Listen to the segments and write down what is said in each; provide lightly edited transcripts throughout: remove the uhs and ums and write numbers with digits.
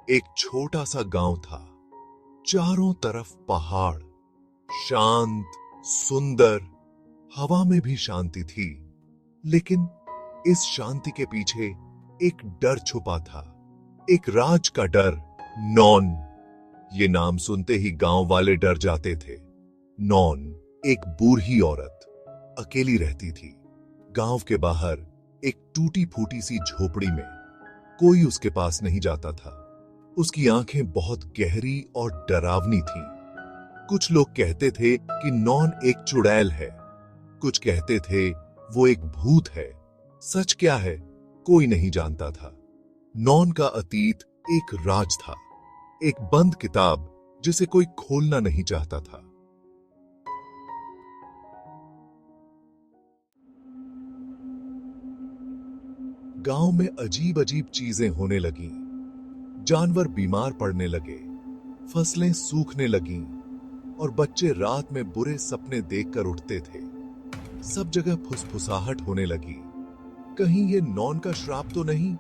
एक छोटा सा गांव था। चारों तरफ पहाड़, शांत, सुंदर, हवा में भी शांति थी। लेकिन इस शांति के पीछे एक डर छुपा था, एक राज का डर। नॉन। ये नाम सुनते ही गांव वाले डर जाते थे। नॉन एक बूढ़ी औरत अकेली रहती थी। गांव के बाहर एक टूटी फूटी सी झोपड़ी में कोई उसके पास नहीं जाता था। उसकी आंखें बहुत गहरी और डरावनी थीं। कुछ लोग कहते थे कि नॉन एक चुड़ैल है, कुछ कहते थे वो एक भूत है। सच क्या है कोई नहीं जानता था। नॉन का अतीत एक राज था, एक बंद किताब जिसे कोई खोलना नहीं चाहता था। गांव में अजीब अजीब चीजें होने लगीं। जानवर बीमार पड़ने लगे, फसलें सूखने लगीं और बच्चे रात में बुरे सपने देखकर उठते थे। सब जगह फुसफुसाहट होने लगी। कहीं ये नॉन का श्राप तो नहीं,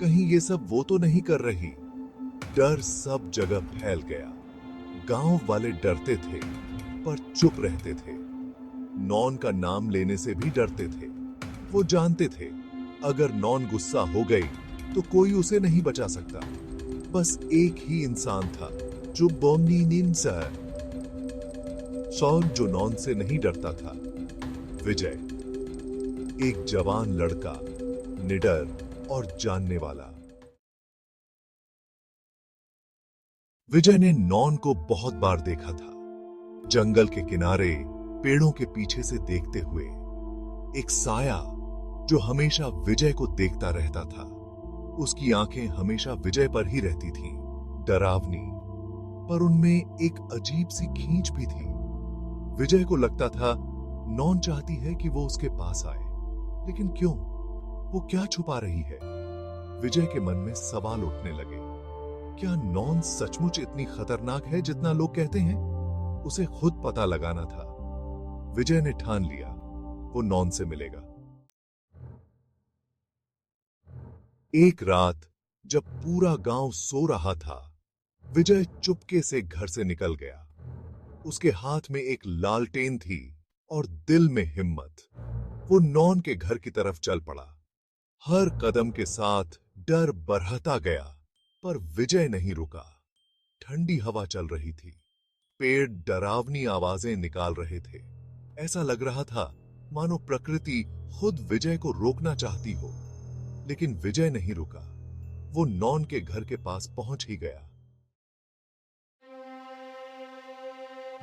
कहीं ये सब वो तो नहीं कर रही। डर सब जगह फैल गया। गांव वाले डरते थे पर चुप रहते थे। नॉन का नाम लेने से भी डरते थे। वो जानते थे अगर नॉन गुस्सा हो गई तो कोई उसे नहीं बचा सकता। बस एक ही इंसान था जो जो नॉन से नहीं डरता था। विजय, एक जवान लड़का, निडर और जानने वाला। विजय ने नॉन को बहुत बार देखा था, जंगल के किनारे पेड़ों के पीछे से देखते हुए। एक साया जो हमेशा विजय को देखता रहता था। उसकी आंखें हमेशा विजय पर ही रहती थीं, डरावनी, पर उनमें एक अजीब सी खींच भी थी। विजय को लगता था नॉन चाहती है कि वो उसके पास आए, लेकिन क्यों? वो क्या छुपा रही है? विजय के मन में सवाल उठने लगे। क्या नॉन सचमुच इतनी खतरनाक है जितना लोग कहते हैं? उसे खुद पता लगाना था। विजय ने ठान लिया वो नॉन से मिलेगा। एक रात जब पूरा गांव सो रहा था, विजय चुपके से घर से निकल गया। उसके हाथ में एक लालटेन थी और दिल में हिम्मत। वो नॉन के घर की तरफ चल पड़ा। हर कदम के साथ डर बढ़ता गया, पर विजय नहीं रुका। ठंडी हवा चल रही थी, पेड़ डरावनी आवाजें निकाल रहे थे। ऐसा लग रहा था मानो प्रकृति खुद विजय को रोकना चाहती हो। लेकिन विजय नहीं रुका। वो नॉन के घर के पास पहुंच ही गया।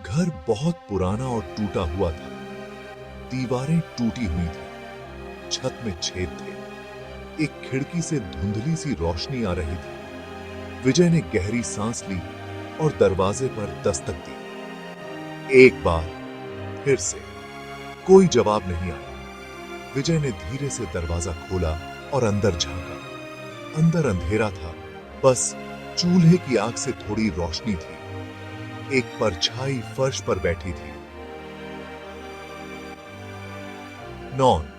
घर बहुत पुराना और टूटा हुआ था। दीवारें टूटी हुई थी, छत में छेद थे। एक खिड़की से धुंधली सी रोशनी आ रही थी। विजय ने गहरी सांस ली और दरवाजे पर दस्तक दी। एक बार फिर से कोई जवाब नहीं आया। विजय ने धीरे से दरवाजा खोला और अंदर झांका। अंदर अंधेरा था, बस चूल्हे की आग से थोड़ी रोशनी थी। एक परछाई फर्श पर बैठी थी। नॉन